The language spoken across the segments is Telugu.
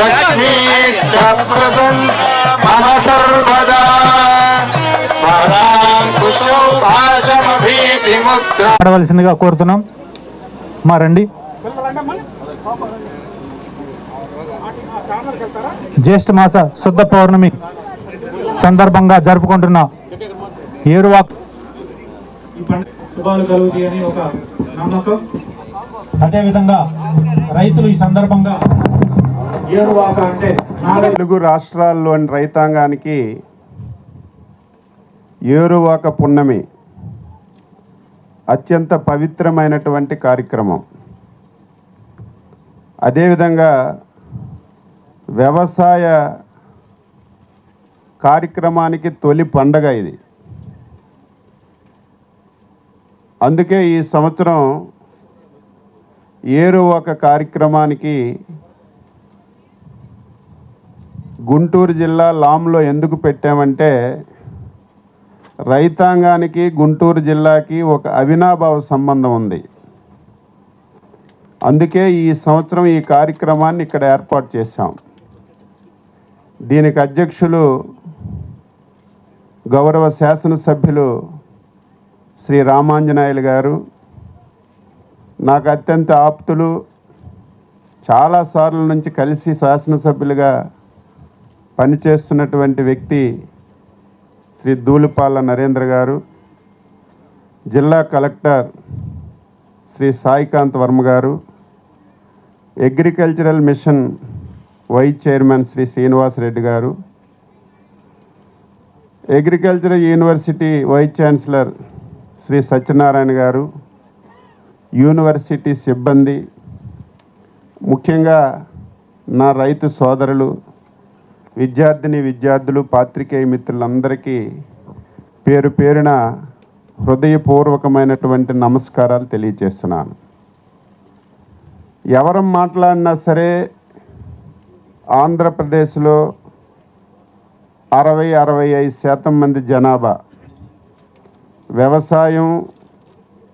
లక్ష్మీశ్చ ప్రసన్న మమ సర్వదా ఆడవలసిందిగా కోరుతున్నాం. మా రండి. జ్యేష్ఠ మాస శుద్ధ పౌర్ణమి సందర్భంగా జరుపుకుంటున్న ఏరువాక శుభాలు కలుగుతాయని ఒక నమ్మకం. అదేవిధంగా రైతులు ఈ సందర్భంగా ఏరువాక అంటే తెలుగు రాష్ట్రాల్లోని రైతాంగానికి ఏరువాక పున్నమి అత్యంత పవిత్రమైనటువంటి కార్యక్రమం. అదేవిధంగా వ్యవసాయ కార్యక్రమానికి తొలి పండగ ఇది. అందుకే ఈ సంవత్సరం ఏరువాక కార్యక్రమానికి గుంటూరు జిల్లా లాంలో ఎందుకు పెట్టామంటే రైతాంగానికి గుంటూరు జిల్లాకి ఒక అవినాభావ సంబంధం ఉంది. అందుకే ఈ సంవత్సరం ఈ కార్యక్రమాన్ని ఇక్కడ ఏర్పాటు చేశాం. దీనికి అధ్యక్షులు గౌరవ శాసనసభ్యులు శ్రీ రామాంజనేయులు గారు, నాకు అత్యంత ఆప్తులు, చాలాసార్లు నుంచి కలిసి శాసనసభ్యులుగా పనిచేస్తున్నటువంటి వ్యక్తి శ్రీ ధూళిపాల నరేంద్ర గారు, జిల్లా కలెక్టర్ శ్రీ సాయికాంత్ వర్మ గారు, agricultural mission vice chairman Shri Srinivas Reddy గారు, agricultural university vice chancellor Shri Satyanarayana గారు, యూనివర్సిటీ సిబ్బంది, ముఖ్యంగా నా రైతు సోదరులు, విద్యార్థులు, పాత్రికేయ మిత్రులందరికీ పేరు పేరున హృదయపూర్వకమైనటువంటి నమస్కారాలు తెలియజేస్తున్నాను. ఎవరు మాట్లాడినా సరే ఆంధ్రప్రదేశ్లో 60-65% మంది జనాభా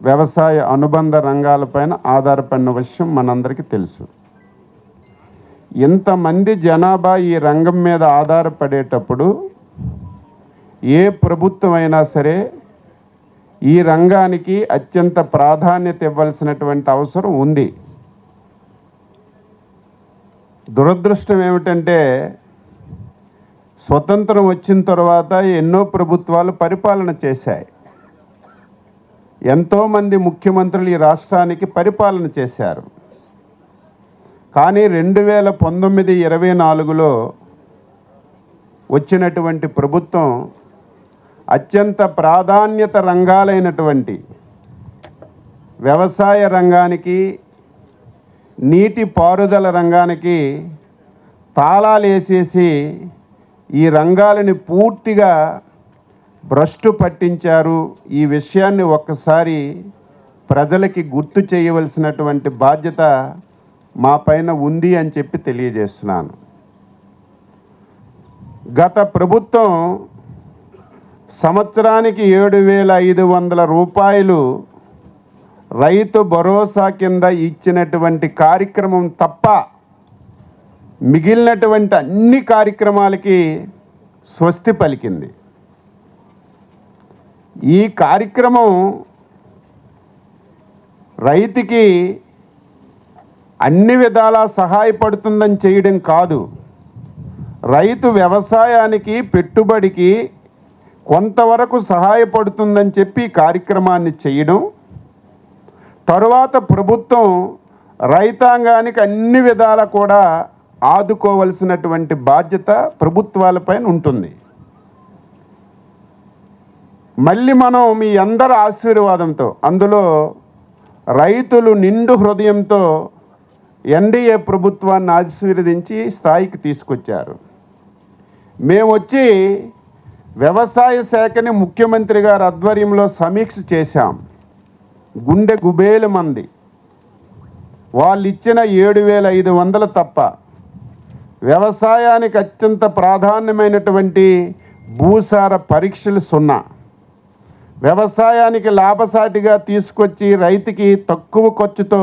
వ్యవసాయ అనుబంధ రంగాలపైన ఆధారపడిన విషయం మనందరికీ తెలుసు. ఇంతమంది జనాభా ఈ రంగం మీద ఆధారపడేటప్పుడు ఏ ప్రభుత్వం అయినా సరే ఈ రంగానికి అత్యంత ప్రాధాన్యత ఇవ్వాల్సినటువంటి అవసరం ఉంది. దురదృష్టం ఏమిటంటే స్వతంత్రం వచ్చిన తర్వాత ఎన్నో ప్రభుత్వాలు పరిపాలన చేశాయి. ఎంతోమంది ముఖ్యమంత్రులు ఈ రాష్ట్రానికి పరిపాలన చేశారు. కానీ 2019-24లో వచ్చినటువంటి ప్రభుత్వం అత్యంత ప్రాధాన్యత రంగాలైనటువంటి వ్యవసాయ రంగానికి, నీటి పారుదల రంగానికి తాళాలు వేసేసి ఈ రంగాలని పూర్తిగా భ్రష్టు పట్టించారు. ఈ విషయాన్ని ఒక్కసారి ప్రజలకి గుర్తు చేయవలసినటువంటి బాధ్యత మా పైన ఉంది అని చెప్పి తెలియజేస్తున్నాను. గత ప్రభుత్వం సంవత్సరానికి 7,500 రూపాయలు రైతు భరోసా కింద ఇచ్చినటువంటి కార్యక్రమం తప్ప మిగిలినటువంటి అన్ని కార్యక్రమాలకి స్వస్తి పలికింది. ఈ కార్యక్రమం రైతుకి అన్ని విధాలా సహాయపడుతుందని చేయడం కాదు, రైతు వ్యవసాయానికి పెట్టుబడికి కొంతవరకు సహాయపడుతుందని చెప్పి కార్యక్రమాన్ని చేయడం, తరువాత ప్రభుత్వం రైతాంగానికి అన్ని విధాలా కూడా ఆదుకోవలసినటువంటి బాధ్యత ప్రభుత్వాలపైన ఉంటుంది. మళ్ళీ మనం మీ అందరి ఆశీర్వాదంతో, అందులో రైతులు నిండు హృదయంతో ఎన్డీఏ ప్రభుత్వాన్ని ఆశీర్వదించి స్థాయికి తీసుకొచ్చారు. మేము వచ్చి వ్యవసాయ శాఖని ముఖ్యమంత్రి గారి ఆధ్వర్యంలో సమీక్ష చేశాం. గుండె గుబేలు మంది వాళ్ళు ఇచ్చిన 7,500 తప్ప వ్యవసాయానికి అత్యంత ప్రాధాన్యమైనటువంటి భూసార పరీక్షలు 0, వ్యవసాయానికి లాభసాటిగా తీసుకొచ్చి రైతుకి తక్కువ ఖర్చుతో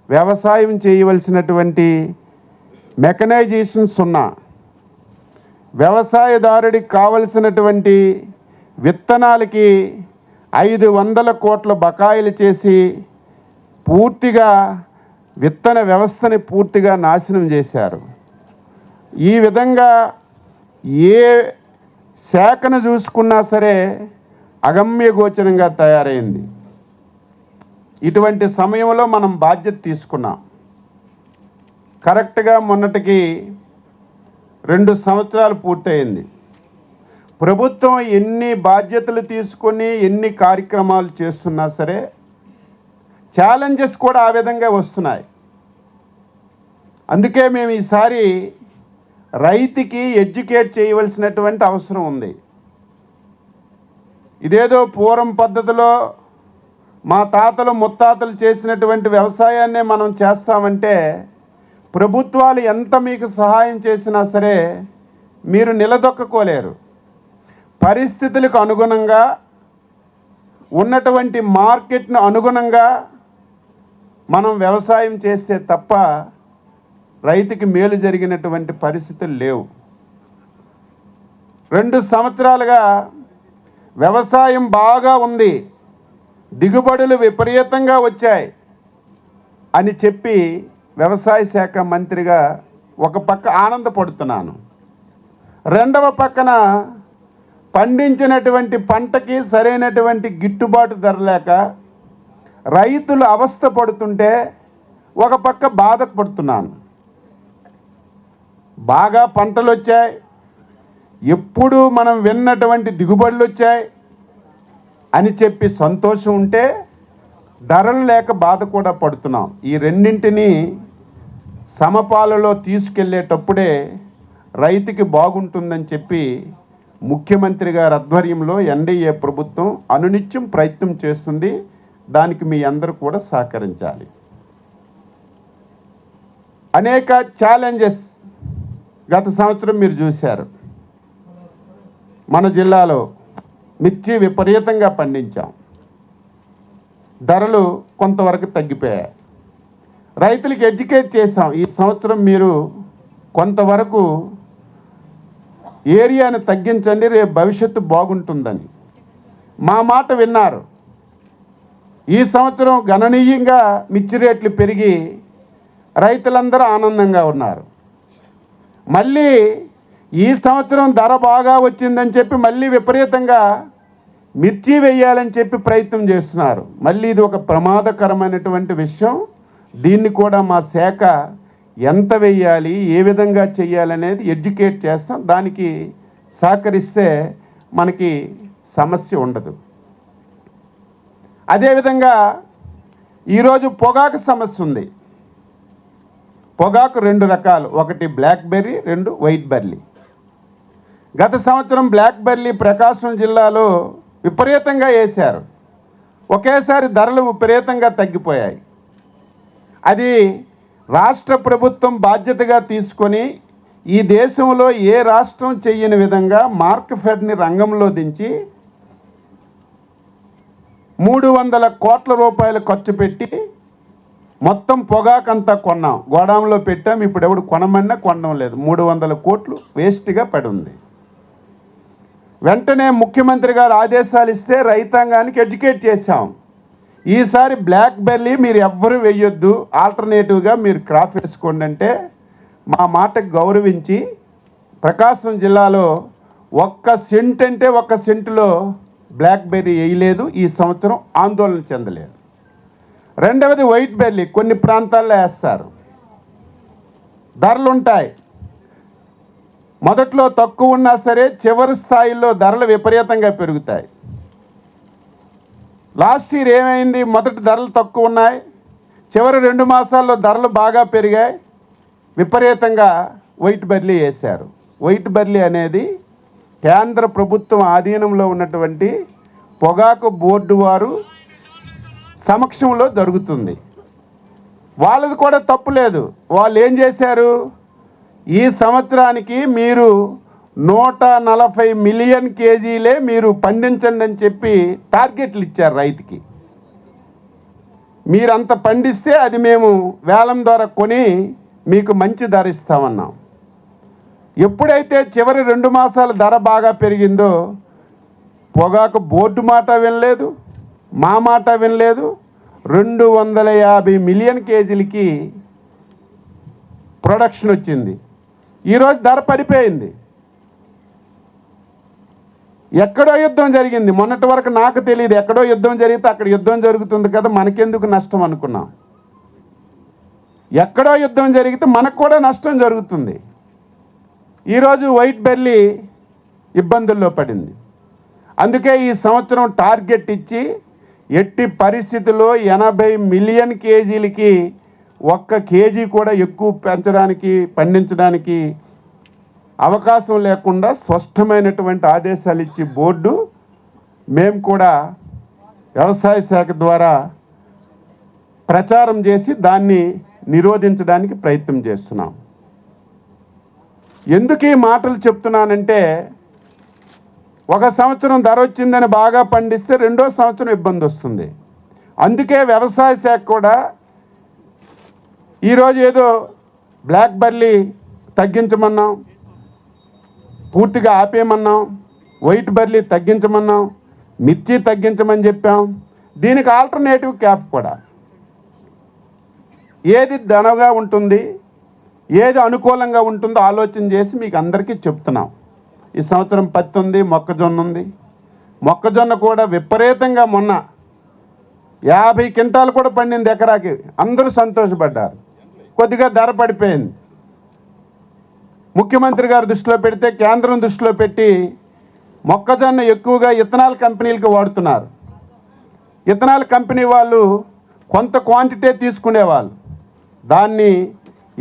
వ్యవసాయం చేయవలసినటువంటి మెకనైజేషన్ 0, వ్యవసాయదారుడికి కావలసినటువంటి విత్తనాలకి 500 కోట్ల బకాయిలు చేసి పూర్తిగా విత్తన వ్యవస్థని పూర్తిగా నాశనం చేశారు. ఈ విధంగా ఏ శాఖను చూసుకున్నా సరే అగమ్యగోచరంగా తయారైంది. ఇటువంటి సమయంలో మనం బాధ్యత తీసుకున్నాం. కరెక్ట్గా మొన్నటికి 2 సంవత్సరాలు పూర్తయింది. ప్రభుత్వం ఎన్ని బాధ్యతలు తీసుకొని ఎన్ని కార్యక్రమాలు చేస్తున్నా సరే ఛాలెంజెస్ కూడా ఆ విధంగా వస్తున్నాయి. అందుకే మేము ఈసారి రైతుకి ఎడ్యుకేట్ చేయవలసినటువంటి అవసరం ఉంది. ఇదేదో పూర్వం పద్ధతిలో మా తాతలు ముత్తాతలు చేసినటువంటి వ్యవసాయాన్నే మనం చేస్తామంటే ప్రభుత్వాలు ఎంత మీకు సహాయం చేసినా సరే మీరు నిలదొక్కకోలేరు. పరిస్థితులకు అనుగుణంగా ఉన్నటువంటి మార్కెట్ను అనుగుణంగా మనం వ్యవసాయం చేస్తే తప్ప రైతుకి మేలు జరిగినటువంటి పరిస్థితులు లేవు. 2 సంవత్సరాలుగా వ్యవసాయం బాగా ఉంది, దిగుబడులు విపరీతంగా వచ్చాయి అని చెప్పి వ్యవసాయ శాఖ మంత్రిగా ఒక పక్క ఆనందపడుతున్నాను. రెండవ పక్కన పండించినటువంటి పంటకి సరైనటువంటి గిట్టుబాటు ధర లేక రైతులు అవస్థ పడుతుంటే ఒక పక్క బాధపడుతున్నాను. బాగా పంటలు వచ్చాయి, ఎప్పుడు మనం విన్నటువంటి దిగుబడులు వచ్చాయి అని చెప్పి సంతోషం ఉంటే ధరలు లేక బాధ కూడా పడుతున్నాం. ఈ రెండింటినీ సమపాలలో తీసుకెళ్లేటప్పుడే రైతుకి బాగుంటుందని చెప్పి ముఖ్యమంత్రి గారి ఆధ్వర్యంలో ఎన్డీఏ ప్రభుత్వం అనునిత్యం ప్రయత్నం చేస్తుంది. దానికి మీ అందరూ కూడా సహకరించాలి. అనేక ఛాలెంజెస్ గత సంవత్సరం మీరు చూశారు. మన జిల్లాలో మిర్చి విపరీతంగా పండించాం, ధరలు కొంతవరకు తగ్గిపోయాయి. రైతులకు ఎడ్యుకేట్ చేసాం. ఈ సంవత్సరం మీరు కొంతవరకు ఏరియాను తగ్గించండి, రేపు భవిష్యత్తు బాగుంటుందని మా మాట విన్నారు. ఈ సంవత్సరం గణనీయంగా మిర్చి రేట్లు పెరిగి రైతులందరూ ఆనందంగా ఉన్నారు. మళ్ళీ ఈ సంవత్సరం ధర బాగా వచ్చిందని చెప్పి మళ్ళీ విపరీతంగా మిర్చి వేయాలని చెప్పి ప్రయత్నం చేస్తున్నారు. మళ్ళీ ఇది ఒక ప్రమాదకరమైనటువంటి విషయం. దీన్ని కూడా మా శాఖ ఎంత వేయాలి, ఏ విధంగా చేయాలనేది ఎడ్యుకేట్ చేస్తాం. దానికి సహకరిస్తే మనకి సమస్య ఉండదు. అదేవిధంగా ఈరోజు పొగాకు సమస్య ఉంది. పొగాకు 2 రకాలు, ఒకటి బ్లాక్ బెర్రీ, 2 వైట్ బెర్రీ. గత సంవత్సరం బ్లాక్ బెర్రీ ప్రకాశం జిల్లాలో విపరీతంగా వేశారు. ఒకేసారి ధరలు విపరీతంగా తగ్గిపోయాయి. అది రాష్ట్ర ప్రభుత్వం బాధ్యతగా తీసుకొని ఈ దేశంలో ఏ రాష్ట్రం చెయ్యని విధంగా మార్కెట్ని రంగంలో దించి 300 కోట్ల రూపాయలు ఖర్చు పెట్టి మొత్తం పొగాకంతా కొన్నాం, గోడాంలో పెట్టాం. ఇప్పుడు ఎవడు కొనమన్నా కొనడం లేదు. 300 కోట్లు వేస్ట్గా పడి ఉంది. వెంటనే ముఖ్యమంత్రి గారు ఆదేశాలు ఇస్తే రైతాంగానికి ఎడ్యుకేట్ చేశాం. ఈసారి బ్లాక్ బెర్రీ మీరు ఎవ్వరూ వేయొద్దు, ఆల్టర్నేటివ్గా మీరు క్రాప్ వేసుకోండి అంటే మా మాటకు గౌరవించి ప్రకాశం జిల్లాలో 1 సెంట్ అంటే 1 సెంటులో బ్లాక్ బెర్రీ వేయలేదు. ఈ సంవత్సరం ఆందోళన చెందలేదు. రెండవది వైట్ బెర్రీ, కొన్ని ప్రాంతాల్లో వేస్తారు, ధరలు ఉంటాయి. మొదట్లో తక్కువ ఉన్నా సరే చివరి స్థాయిలో ధరలు విపరీతంగా పెరుగుతాయి. లాస్ట్ ఇయర్ ఏమైంది? మొదటి ధరలు తక్కువ ఉన్నాయి, చివరి 2 మాసాల్లో ధరలు బాగా పెరిగాయి, విపరీతంగా వైట్ బెర్రీ వేశారు. వైట్ బెర్రీ అనేది కేంద్ర ప్రభుత్వం ఆధీనంలో ఉన్నటువంటి పొగాకు బోర్డు వారు సమక్షంలో జరుగుతుంది. వాళ్ళది కూడా తప్పు లేదు. వాళ్ళు ఏం చేశారు? ఈ సంవత్సరానికి మీరు 140 మిలియన్ కేజీలే మీరు పండించండి అని చెప్పి టార్గెట్లు ఇచ్చారు రైతుకి. మీరంత పండిస్తే అది మేము వేలం ద్వారా కొని మీకు మంచి ధర ఇస్తామన్నాం. ఎప్పుడైతే చివరి 2 మాసాల ధర బాగా పెరిగిందో పొగాకు బోర్డు మాట వినలేదు, మా మాట వినలేదు. 250 మిలియన్ కేజీలకి ప్రొడక్షన్ వచ్చింది. ఈరోజు ధర పడిపోయింది. ఎక్కడో యుద్ధం జరిగింది. మొన్నటి వరకు నాకు తెలియదు, ఎక్కడో యుద్ధం జరిగితే అక్కడ యుద్ధం జరుగుతుంది కదా, మనకెందుకు నష్టం అనుకున్నాం. ఎక్కడో యుద్ధం జరిగితే మనకు కూడా నష్టం జరుగుతుంది. ఈరోజు వైట్ బెర్రీ ఇబ్బందుల్లో పడింది. అందుకే ఈ సంవత్సరం టార్గెట్ ఇచ్చి ఎట్టి పరిస్థితుల్లో 80 మిలియన్ కేజీలకి 1 కేజీ కూడా ఎక్కువ పెంచడానికి పండించడానికి అవకాశం లేకుండా స్పష్టమైనటువంటి ఆదేశాలు ఇచ్చి బోర్డు మేము కూడా వ్యవసాయ శాఖ ద్వారా ప్రచారం చేసి దాన్ని నిరోధించడానికి ప్రయత్నం చేస్తున్నాం. ఎందుకు ఈ మాటలు చెప్తున్నానంటే, ఒక సంవత్సరం ధర వచ్చిందని బాగా పండిస్తే 2వ సంవత్సరం ఇబ్బంది వస్తుంది. అందుకే వ్యవసాయ శాఖ కూడా ఈరోజు ఏదో బ్లాక్ బెర్రీ తగ్గించమన్నాం, పూర్తిగా ఆపేయమన్నాం, వైట్ బెర్రీ తగ్గించమన్నాం, మిర్చి తగ్గించమని చెప్పాం. దీనికి ఆల్టర్నేటివ్ క్యాప్ కూడా ఏది ధనగా ఉంటుంది, ఏది అనుకూలంగా ఉంటుందో ఆలోచన చేసి మీకు అందరికీ చెప్తున్నాం. ఈ సంవత్సరం పత్తి ఉంది, మొక్కజొన్న ఉంది. మొక్కజొన్న కూడా విపరీతంగా మొన్న 50 క్వింటాలు కూడా పండింది ఎకరాకి. అందరూ సంతోషపడ్డారు. కొద్దిగా ధర పడిపోయింది. ముఖ్యమంత్రి గారు దృష్టిలో పెడితే, కేంద్రం దృష్టిలో పెట్టి మొక్కజొన్న ఎక్కువగా ఇథనాల్ కంపెనీలకు వాడుతున్నారు. ఇథనాల్ కంపెనీ వాళ్ళు కొంత క్వాంటిటీ తీసుకునేవాళ్ళు, దాన్ని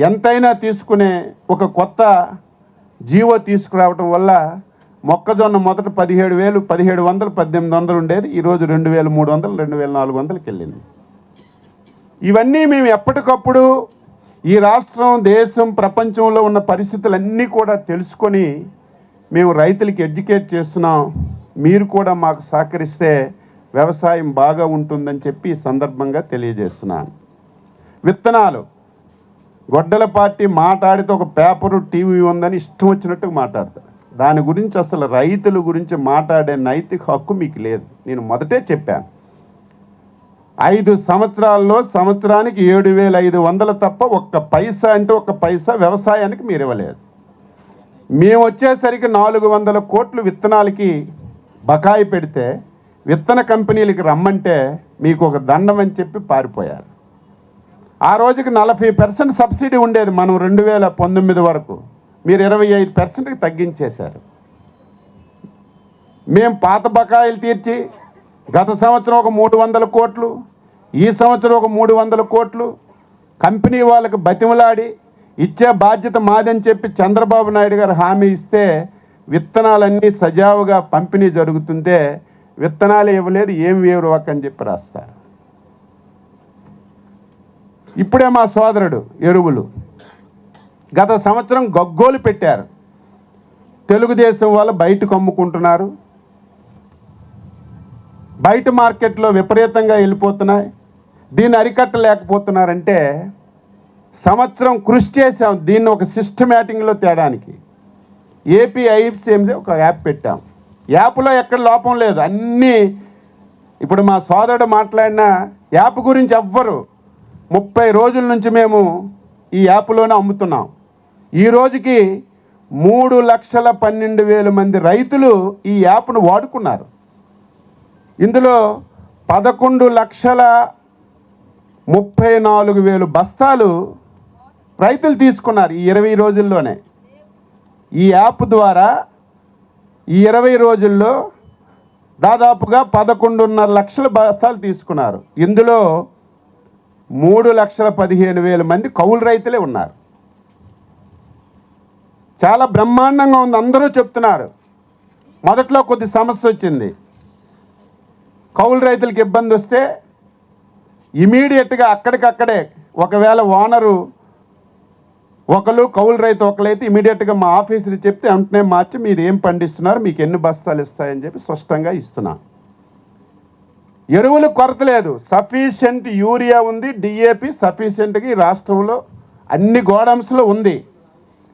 ఎంతైనా తీసుకునే ఒక కొత్త జీవో తీసుకురావటం వల్ల మొక్కజొన్న మొదట 17,000, 1,700, 1,800 ఉండేది. ఈరోజు 2,300, 2,400కి వెళ్ళింది. ఇవన్నీ మేము ఎప్పటికప్పుడు ఈ రాష్ట్రం, దేశం, ప్రపంచంలో ఉన్న పరిస్థితులన్నీ కూడా తెలుసుకొని మేము రైతులకి ఎడ్యుకేట్ చేస్తున్నాం. మీరు కూడా మాకు సహకరిస్తే వ్యవసాయం బాగా ఉంటుందని చెప్పి ఈ సందర్భంగా తెలియజేస్తున్నాను. విత్తనాలు గొడ్డల పార్టీ మాట్లాడితే ఒక పేపరు, టీవీ ఉందని ఇష్టం వచ్చినట్టు మాట్లాడతారు. దాని గురించి అసలు రైతుల గురించి మాట్లాడే నైతిక హక్కు మీకు లేదు. నేను మొదటే చెప్పాను, 5 సంవత్సరాల్లో సంవత్సరానికి 7,500 తప్ప 1 పైసా అంటే 1 పైసా వ్యవసాయానికి మీరు ఇవ్వలేదు. మేము వచ్చేసరికి 400 కోట్లు విత్తనాలకి బకాయి పెడితే విత్తన కంపెనీలకి రమ్మంటే మీకు ఒక దండం అని చెప్పి పారిపోయారు. ఆ రోజుకి 40% సబ్సిడీ ఉండేది మనం 2019 వరకు. మీరు 25%కి తగ్గించేశారు. మేము పాత బకాయిలు తీర్చి గత సంవత్సరం ఒక 300 కోట్లు, ఈ సంవత్సరం ఒక 300 కోట్లు కంపెనీ వాళ్ళకి బతిమలాడి ఇచ్చే బాధ్యత మాదని చెప్పి చంద్రబాబు నాయుడు గారు హామీ ఇస్తే విత్తనాలన్నీ సజావుగా పంపిణీ జరుగుతుంటే విత్తనాలు ఇవ్వలేదు, ఏం వేరువాక అని చెప్పి రాస్తారు. ఇప్పుడే మా సోదరుడు ఎరువులు గత సంవత్సరం గగ్గోలు పెట్టారు. తెలుగుదేశం వాళ్ళు బయటకు అమ్ముకుంటున్నారు, బయట మార్కెట్లో విపరీతంగా వెళ్ళిపోతున్నాయి, దీన్ని అరికట్టలేకపోతున్నారంటే సంవత్సరం కృషి చేసాం దీన్ని ఒక సిస్టమేటిక్లో తేడానికి. ఏపీ ఐఎఫ్సిఎంసీ ఒక యాప్ పెట్టాం. యాప్లో ఎక్కడ లోపం లేదు, అన్నీ ఇప్పుడు మా సోదరుడు మాట్లాడిన యాప్ గురించి ఎవ్వరు 30 రోజుల నుంచి మేము ఈ యాప్లోనే అమ్ముతున్నాం. ఈ రోజుకి 3,12,000 మంది రైతులు ఈ యాప్ను వాడుకున్నారు. ఇందులో 11,34,000 బస్తాలు రైతులు తీసుకున్నారు ఈ 20 రోజుల్లోనే. ఈ యాప్ ద్వారా ఈ 20 రోజుల్లో దాదాపుగా 11.5 లక్షల బస్తాలు తీసుకున్నారు. ఇందులో 3,15,000 మంది కౌలు రైతులే ఉన్నారు. చాలా బ్రహ్మాండంగా ఉంది, అందరూ చెప్తున్నారు. మొదట్లో కొద్ది సమస్య వచ్చింది. కౌలు రైతులకు ఇబ్బంది వస్తే ఇమీడియట్గా అక్కడికక్కడే ఒకవేళ ఓనరు ఒకరు కౌలు రైతు ఒకరైతే ఇమీడియట్గా మా ఆఫీసులు చెప్తే వెంటనే మార్చి మీరు ఏం పండిస్తున్నారు, మీకు ఎన్ని బస్తాలు ఇస్తాయని చెప్పి స్పష్టంగా ఇస్తున్నాం. ఎరువులు కొరత లేదు, సఫిషియెంట్ యూరియా ఉంది, డిఏపి సఫిషియెంట్గా ఈ రాష్ట్రంలో అన్ని గోడౌన్స్లో ఉంది.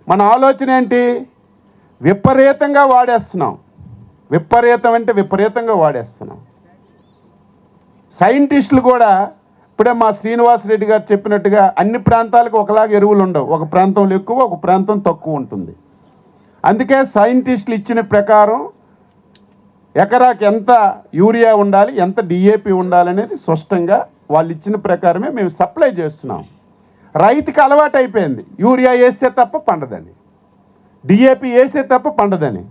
మన ఆలోచన ఏంటి? విపరీతంగా వాడేస్తున్నాం. విపరీతం అంటే విపరీతంగా వాడేస్తున్నాం. సైంటిస్టులు కూడా ఇప్పుడే మా శ్రీనివాసరెడ్డి గారు చెప్పినట్టుగా అన్ని ప్రాంతాలకు ఒకలాగా ఎరువులు ఉండవు. ఒక ప్రాంతంలో ఎక్కువ, ఒక ప్రాంతం తక్కువ ఉంటుంది. అందుకే సైంటిస్టులు ఇచ్చిన ప్రకారం ఎకరాకి ఎంత యూరియా ఉండాలి, ఎంత డిఏపి ఉండాలనేది స్పష్టంగా వాళ్ళు ఇచ్చిన ప్రకారమే మేము సప్లై చేస్తున్నాం. రైతుకి అలవాటు అయిపోయింది యూరియా వేస్తే తప్ప పండదని, డిఏపి వేస్తే తప్ప పండదని.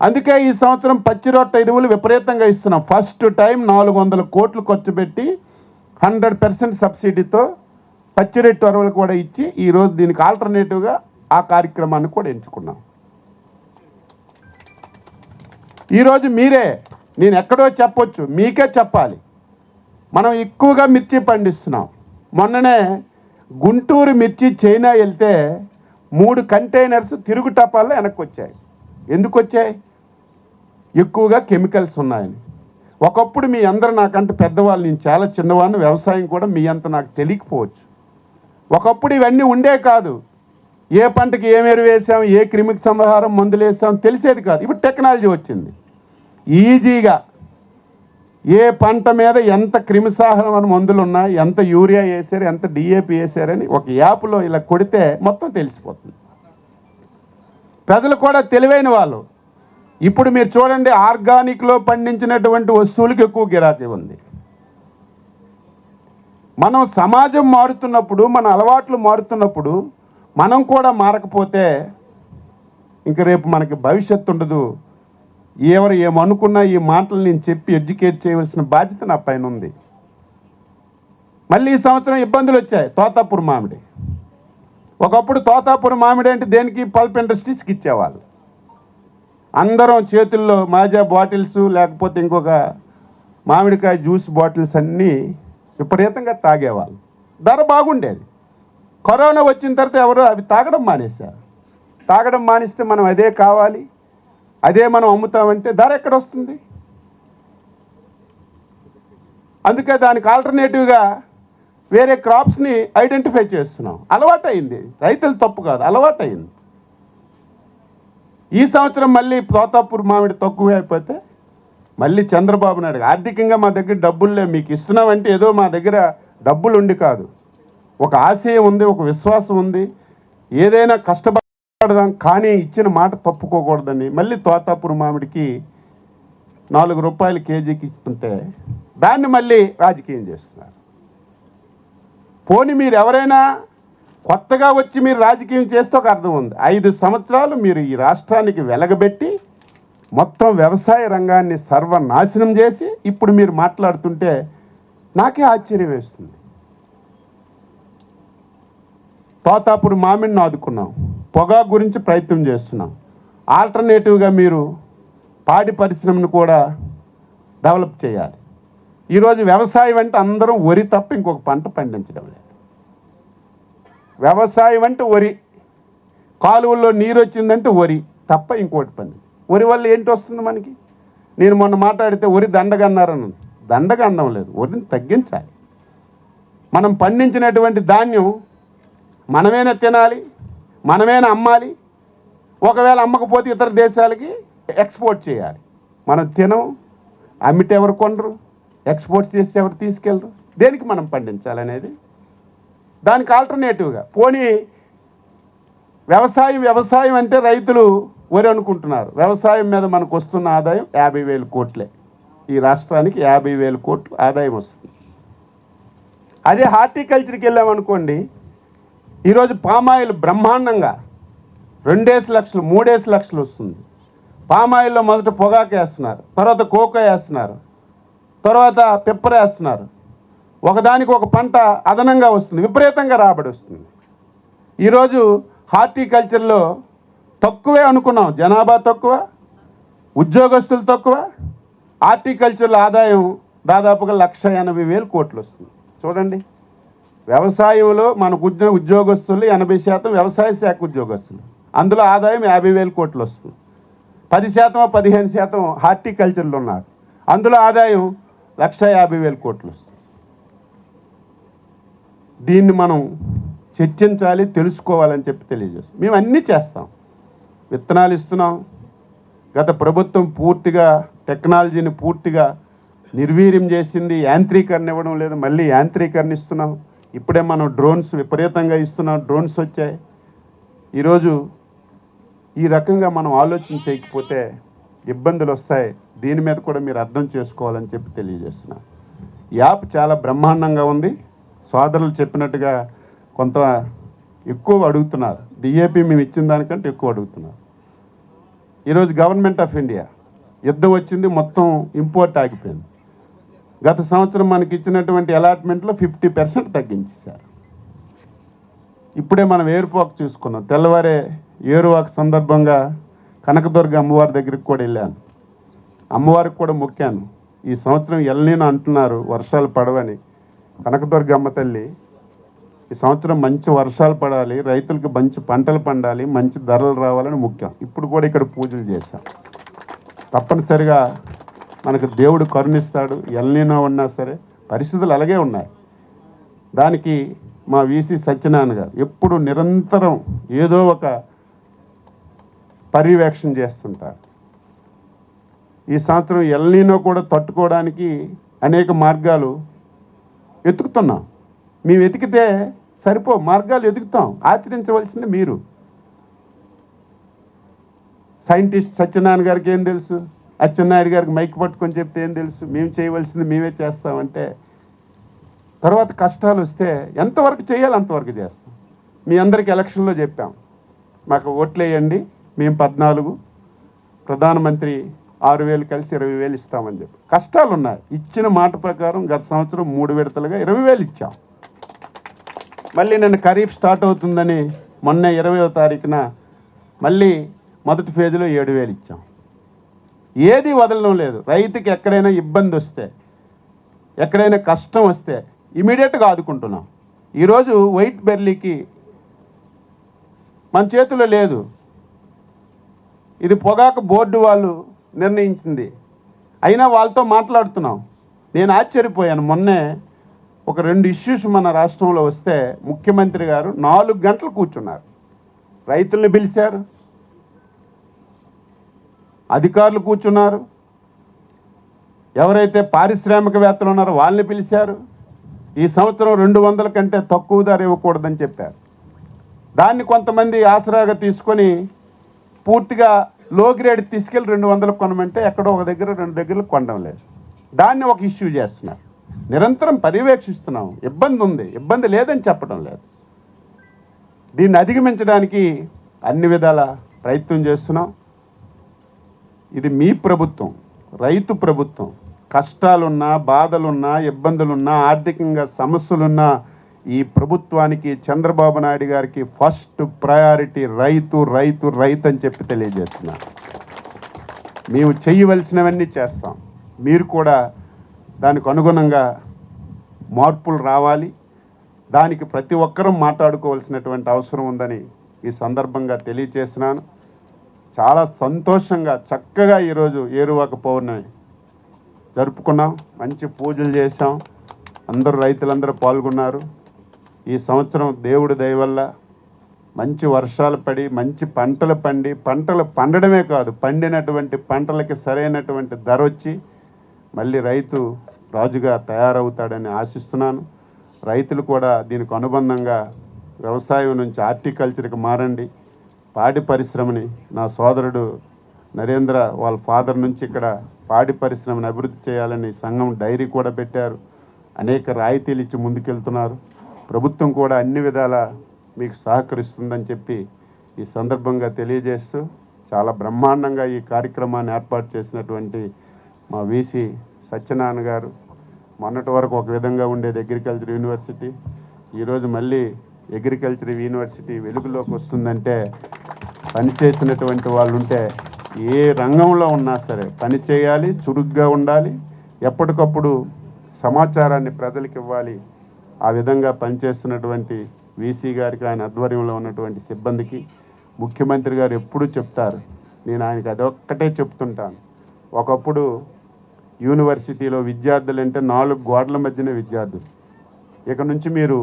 అందుకే ఈ సంవత్సరం పచ్చి రొట్ట ఎరువులు విపరీతంగా ఇస్తున్నాం. ఫస్ట్ టైం 400 కోట్లు ఖర్చు పెట్టి 100% సబ్సిడీతో పచ్చిరొట్ట ఎరువులు కూడా ఇచ్చి ఈరోజు దీనికి ఆల్టర్నేటివ్గా ఆ కార్యక్రమాన్ని కూడా ఎంచుకున్నాం. ఈరోజు మీరే, నేను ఎక్కడో చెప్పొచ్చు, మీకే చెప్పాలి. మనం ఎక్కువగా మిర్చి పండిస్తున్నాం. మొన్ననే గుంటూరు మిర్చి చైనా వెళ్తే 3 కంటైనర్స్ తిరుగు టపాల్లో వెనక్కి వచ్చాయి. ఎందుకు వచ్చాయి? ఎక్కువగా కెమికల్స్ ఉన్నాయని. ఒకప్పుడు మీ అందరూ నాకంటే పెద్దవాళ్ళు, నేను చాలా చిన్నవాడిని, వ్యవసాయం కూడా మీ అంత నాకు తెలియకపోవచ్చు. ఒకప్పుడు ఇవన్నీ ఉండే కాదు. ఏ పంటకి ఏం ఎరువు వేసాం, ఏ క్రిమికి సంహారం మందులు వేసాం తెలిసేది కాదు. ఇప్పుడు టెక్నాలజీ వచ్చింది. ఈజీగా ఏ పంట మీద ఎంత క్రిమిసంహారక మందులు ఉన్నాయి, ఎంత యూరియా వేసారు, ఎంత డిఏపి వేసారని ఒక యాప్లో ఇలా కొడితే మొత్తం తెలిసిపోతుంది. ప్రజలు కూడా తెలివైన వాళ్ళు. ఇప్పుడు మీరు చూడండి, ఆర్గానిక్లో పండించినటువంటి వస్తువులకు ఎక్కువ గిరాకీ ఉంది. మనం సమాజం మారుతున్నప్పుడు, మన అలవాట్లు మారుతున్నప్పుడు మనం కూడా మారకపోతే ఇంక రేపు మనకి భవిష్యత్తు ఉండదు. ఎవరు ఏమనుకున్నా ఈ మాటలు నేను చెప్పి ఎడ్యుకేట్ చేయవలసిన బాధ్యత నా పైన ఉంది. మళ్ళీ ఈ సంవత్సరం ఇబ్బందులు వచ్చాయి. తోతాపురి మామిడి, ఒకప్పుడు తోతాపురి మామిడి అంటే దేనికి? పల్ప్ ఇండస్ట్రీస్కి ఇచ్చేవాళ్ళు. అందరం చేతుల్లో మాజా బాటిల్స్ లేకపోతే ఇంకొక మామిడికాయ జ్యూస్ బాటిల్స్ అన్నీ విపరీతంగా తాగేవాళ్ళు. ధర బాగుండేది. కరోనా వచ్చిన తర్వాత ఎవరు అవి తాగడం మానేశారు. తాగడం మానేస్తే మనం అదే కావాలి, అదే మనం అమ్ముతామంటే ధర ఎక్కడ వస్తుంది? అందుకే దానికి ఆల్టర్నేటివ్గా వేరే క్రాప్స్ని ఐడెంటిఫై చేస్తున్నాం. అలవాటైంది. రైతులు తప్పు కాదు, అలవాటైంది. ఈ సంవత్సరం మళ్ళీ తోతాపురి మామిడి తక్కువ అయిపోతే మళ్ళీ చంద్రబాబు నాయుడు ఆర్థికంగా మా దగ్గర డబ్బులు మీకు ఇస్తున్నామంటే ఏదో మా దగ్గర డబ్బులు ఉండి కాదు, ఒక ఆశయం ఉంది, ఒక విశ్వాసం ఉంది. ఏదైనా కష్టపడదాం కానీ ఇచ్చిన మాట తప్పుకోకూడదని మళ్ళీ తోతాపురి మామిడికి 4 రూపాయలు కేజీకి ఇస్తుంటే దాన్ని మళ్ళీ రాజకీయం చేస్తున్నారు. పోనీ మీరు ఎవరైనా కొత్తగా వచ్చి మీరు రాజకీయం చేస్తే ఒక అర్థం ఉంది. 5 సంవత్సరాలు మీరు ఈ రాష్ట్రానికి వెలగబెట్టి మొత్తం వ్యవసాయ రంగాన్ని సర్వనాశనం చేసి ఇప్పుడు మీరు మాట్లాడుతుంటే నాకే ఆశ్చర్యం వేస్తుంది. తోతాపురి మామిడిని ఆదుకున్నాం, పొగాకు గురించి ప్రయత్నం చేస్తున్నాం. ఆల్టర్నేటివ్గా మీరు పాడి పరిశ్రమను కూడా డెవలప్ చేయాలి. ఈరోజు వ్యవసాయం అంటే అందరం వరి తప్ప ఇంకొక పంట పండించడం లేదు. వ్యవసాయం అంటే వరి, కాలువల్లో నీరు వచ్చిందంటే వరి తప్ప ఇంకోటి పని. వరి వల్ల ఏంటి వస్తుంది మనకి? నేను మొన్న మాట్లాడితే వరి దండగన్నారని. దండగండం లేదు, వరిని తగ్గించాలి. మనం పండించినటువంటి ధాన్యం మనమేనా తినాలి, మనమేనా అమ్మాలి. ఒకవేళ అమ్మకపోతే ఇతర దేశాలకి ఎక్స్పోర్ట్ చేయాలి. మనం తినం, అమ్మితే ఎవరు కొనరు, ఎక్స్పోర్ట్స్ చేస్తే ఎవరు తీసుకెళ్ళరు. దేనికి మనం పండించాలనేది దానికి ఆల్టర్నేటివ్గా. పోనీ వ్యవసాయం అంటే రైతులు వరి అనుకుంటున్నారు. వ్యవసాయం మీద మనకు వస్తున్న ఆదాయం 50,000 కోట్లే. ఈ రాష్ట్రానికి 50,000 కోట్లు ఆదాయం వస్తుంది. అదే హార్టికల్చర్కి వెళ్ళామనుకోండి, ఈరోజు పామాయిల్ బ్రహ్మాండంగా 2 లక్షలు 3 లక్షలు వస్తుంది. పామాయిల్లో మొదట పొగాకు వేస్తున్నారు, తర్వాత కోకో వేస్తున్నారు, తర్వాత పెప్పర్ వేస్తున్నారు. ఒకదానికి ఒక పంట అదనంగా వస్తుంది, విపరీతంగా రాబడి వస్తుంది. ఈరోజు హార్టికల్చర్లో తక్కువే అనుకున్నాం, జనాభా తక్కువ, ఉద్యోగస్తులు తక్కువ. హార్టికల్చర్లో ఆదాయం దాదాపుగా 1,80,000 కోట్లు వస్తుంది. చూడండి, వ్యవసాయంలో మనకు ఉద్యోగస్తులు 80% వ్యవసాయ శాఖ ఉద్యోగస్తులు, అందులో ఆదాయం 50,000 కోట్లు వస్తుంది. 10% 15% హార్టికల్చర్లో ఉన్నారు, అందులో ఆదాయం 1,50,000 కోట్లు వస్తుంది. దీన్ని మనం చర్చించాలి, తెలుసుకోవాలని చెప్పి తెలియజేస్తాం. మేము అన్నీ చేస్తాం. విత్తనాలు ఇస్తున్నాం. గత ప్రభుత్వం పూర్తిగా టెక్నాలజీని పూర్తిగా నిర్వీర్యం చేసింది. యాంత్రీకరణ ఇవ్వడం లేదు, మళ్ళీ యాంత్రీకరణ ఇస్తున్నాం. ఇప్పుడే మనం డ్రోన్స్ విపరీతంగా ఇస్తున్నాం. డ్రోన్స్ వచ్చాయి. ఈరోజు ఈ రకంగా మనం ఆలోచన చేయకపోతే ఇబ్బందులు వస్తాయి. దీని మీద కూడా మీరు అర్థం చేసుకోవాలని చెప్పి తెలియజేస్తున్నాం. యాప్ చాలా బ్రహ్మాండంగా ఉంది. సోదరులు చెప్పినట్టుగా కొంత ఎక్కువ అడుగుతున్నారు. డిఏపి మేము ఇచ్చిన దానికంటే ఎక్కువ అడుగుతున్నారు. ఈరోజు గవర్నమెంట్ ఆఫ్ ఇండియా యుద్ధం వచ్చింది, మొత్తం ఇంపోర్ట్ ఆగిపోయింది. గత సంవత్సరం మనకి ఇచ్చినటువంటి అలాట్మెంట్లో 50% తగ్గించేశారు. ఇప్పుడే మనం ఏరువాక చూసుకున్నాం. తెల్లవారే ఏరువాక సందర్భంగా కనకదుర్గ అమ్మవారి దగ్గరికి కూడా వెళ్ళాను. అమ్మవారికి కూడా మొక్కాను. ఈ సంవత్సరం ఎల్నీనో అంటున్నారు, వర్షాలు పడవని. కనకదుర్గ అమ్మ తల్లి, ఈ సంవత్సరం మంచి వర్షాలు పడాలి, రైతులకు మంచి పంటలు పండాలి, మంచి ధరలు రావాలని ముఖ్యం. ఇప్పుడు కూడా ఇక్కడ పూజలు చేశాం. తప్పనిసరిగా మనకు దేవుడు కరుణిస్తాడు. ఎల్నీనో ఉన్నా సరే పరిస్థితులు అలాగే ఉన్నాయి. దానికి మా వీసీ సత్యనారాయణ గారు ఎప్పుడు నిరంతరం ఏదో ఒక పర్యవేక్షణ చేస్తుంటారు. ఈ సంవత్సరం ఎల్నీనో కూడా తట్టుకోవడానికి అనేక మార్గాలు వెతుకుతున్నాం. మేము వెతికితే సరిపో, మార్గాలు వెతుకుతాం. ఆచరించవలసింది మీరు. సైంటిస్ట్ సత్యనారాయణ గారికి ఏం తెలుసు? అచ్చెన్నాయుడు గారికి మైక్ పట్టుకొని చెప్తే ఏం తెలుసు? మేము చేయవలసింది మేమే చేస్తామంటే తర్వాత కష్టాలు వస్తే ఎంతవరకు చేయాలి అంతవరకు చేస్తాం. మీ అందరికీ ఎలక్షన్లో చెప్పాం, మాకు ఓట్లు వేయండి, మేము 14, ప్రధానమంత్రి 6,000 కలిసి 20,000 ఇస్తామని చెప్పి. కష్టాలు ఉన్నాయి. ఇచ్చిన మాట ప్రకారం గత సంవత్సరం 3 విడతలుగా 20,000 ఇచ్చాం. మళ్ళీ నిన్న ఖరీఫ్ స్టార్ట్ అవుతుందని మొన్న 20వ తారీఖున మళ్ళీ మొదటి ఫేజ్లో 7,000 ఇచ్చాం. ఏది వదలడం లేదు. రైతుకి ఎక్కడైనా ఇబ్బంది వస్తే, ఎక్కడైనా కష్టం వస్తే ఇమీడియట్గా ఆదుకుంటున్నాం. ఈరోజు వైట్ బెర్లీకి మన చేతిలో లేదు. ఇది పొగాకు బోర్డు వాళ్ళు నిర్ణయించింది. అయినా వాళ్ళతో మాట్లాడుతున్నాం. నేను ఆశ్చర్యపోయాను. మొన్నే ఒక 2 ఇష్యూస్ మన రాష్ట్రంలో వస్తే ముఖ్యమంత్రి గారు 4 గంటలు కూర్చున్నారు. రైతుల్ని పిలిచారు, అధికారులు కూర్చున్నారు, ఎవరైతే పారిశ్రామికవేత్తలు ఉన్నారో వాళ్ళని పిలిచారు. ఈ సంవత్సరం 200 కంటే తక్కువ ధర ఇవ్వకూడదని చెప్పారు. దాన్ని కొంతమంది ఆసరాగా తీసుకొని పూర్తిగా లో గ్రేడ్ తీసుకెళ్ళి 200 కొనమంటే ఎక్కడో ఒక దగ్గర 2 దగ్గరలు కొనడం లేదు. దాన్ని ఒక ఇష్యూ చేస్తున్నారు. నిరంతరం పర్యవేక్షిస్తున్నాం. ఇబ్బంది ఉంది, ఇబ్బంది లేదని చెప్పడం లేదు. దీన్ని అధిగమించడానికి అన్ని విధాల ప్రయత్నం చేస్తున్నాం. ఇది మీ ప్రభుత్వం, రైతు ప్రభుత్వం. కష్టాలున్నా, బాధలున్నా, ఇబ్బందులున్నా, ఆర్థికంగా సమస్యలున్నా ఈ ప్రభుత్వానికి, చంద్రబాబు నాయుడు గారికి ఫస్ట్ ప్రయారిటీ రైతు, రైతు, రైతు అని చెప్పి తెలియజేస్తున్నాను. మేము చేయవలసినవన్నీ చేస్తాం. మీరు కూడా దానికి అనుగుణంగా మార్పులు రావాలి. దానికి ప్రతి ఒక్కరూ మాట్లాడుకోవాల్సినటువంటి అవసరం ఉందని ఈ సందర్భంగా తెలియజేస్తున్నాను. చాలా సంతోషంగా చక్కగా ఈరోజు ఏరువాక పౌర్ణమి జరుపుకున్నాం. మంచి పూజలు చేశాం. అందరూ రైతులందరూ పాల్గొన్నారు. ఈ సంవత్సరం దేవుడి దయ వల్ల మంచి వర్షాలు పడి, మంచి పంటలు పండి, పంటలు పండడమే కాదు, పండినటువంటి పంటలకి సరైనటువంటి ధర వచ్చి మళ్ళీ రైతు రాజుగా తయారవుతాడని ఆశిస్తున్నాను. రైతులు కూడా దీనికి అనుబంధంగా వ్యవసాయం నుంచి హార్టికల్చర్కి మారండి. పాడి పరిశ్రమని నా సోదరుడు నరేంద్ర వాళ్ళ ఫాదర్ నుంచి ఇక్కడ పాడి పరిశ్రమను అభివృద్ధి చేయాలని సంఘం డైరీ కూడా పెట్టారు. అనేక రాయితీలు ఇచ్చి ముందుకెళ్తున్నారు. ప్రభుత్వం కూడా అన్ని విధాల మీకు సహకరిస్తుందని చెప్పి ఈ సందర్భంగా తెలియజేస్తూ చాలా బ్రహ్మాండంగా ఈ కార్యక్రమాన్ని ఏర్పాటు చేసినటువంటి మా వీసీ సత్యనారాయణ గారు, మొన్నటి వరకు ఒక విధంగా ఉండేది అగ్రికల్చర్ యూనివర్సిటీ, ఈరోజు మళ్ళీ అగ్రికల్చర్ యూనివర్సిటీ వెలుగులోకి వస్తుందంటే పనిచేసినటువంటి వాళ్ళు ఉంటే ఏ రంగంలో ఉన్నా సరే పని చేయాలి, చురుగ్గా ఉండాలి, ఎప్పటికప్పుడు సమాచారాన్ని ప్రజలకు ఇవ్వాలి. ఆ విధంగా పనిచేస్తున్నటువంటి వీసీ గారికి, ఆయన ఆధ్వర్యంలో ఉన్నటువంటి సిబ్బందికి, ముఖ్యమంత్రి గారు ఎప్పుడూ చెప్తారు, నేను ఆయనకి అదొక్కటే చెప్తుంటాను. ఒకప్పుడు యూనివర్సిటీలో విద్యార్థులు అంటే 4 గోడల మధ్యనే విద్యార్థులు. ఇక నుంచి మీరు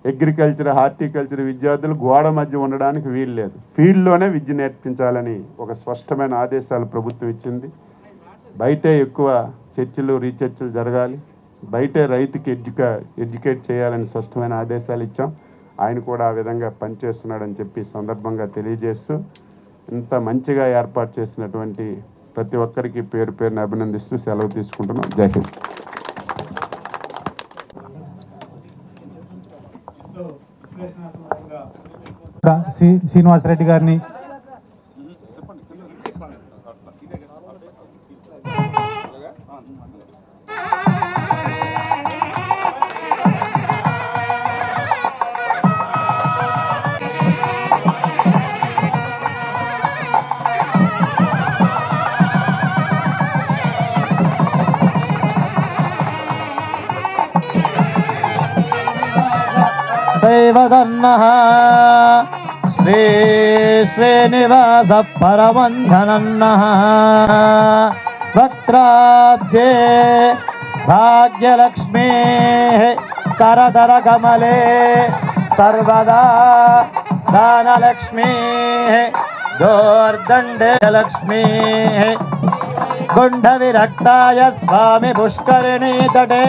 అగ్రికల్చర్ హార్టికల్చర్ విద్యార్థులు గోడ మధ్య ఉండడానికి వీలు లేదు, ఫీల్డ్లోనే విద్య నేర్పించాలని ఒక స్పష్టమైన ఆదేశాలు ప్రభుత్వం ఇచ్చింది. బయటే ఎక్కువ చర్చలు రీచర్చలు జరగాలి, బయటే రైతుకి ఎడ్యుకేట్ చేయాలని స్పష్టమైన ఆదేశాలు ఇచ్చాం. ఆయన కూడా ఆ విధంగా పనిచేస్తున్నాడని చెప్పి సందర్భంగా తెలియజేస్తూ ఇంత మంచిగా ఏర్పాటు చేసినటువంటి ప్రతి ఒక్కరికి పేరు పేరుని అభినందిస్తూ సెలవు తీసుకుంటున్నాం. జై హింద్. శ్రీనివాసరెడ్డి గారిని దైవదన్నః శ్రీ శ్రీనివాస పరమంధనన్నః వక్త్రాబ్జే భాగ్యలక్ష్మీ కరదర కమలే సర్వదా దానలక్ష్మీ దోర్దండే లక్ష్మీ గుండ విరక్తాయ స్వామి పుష్కరిణీ తటే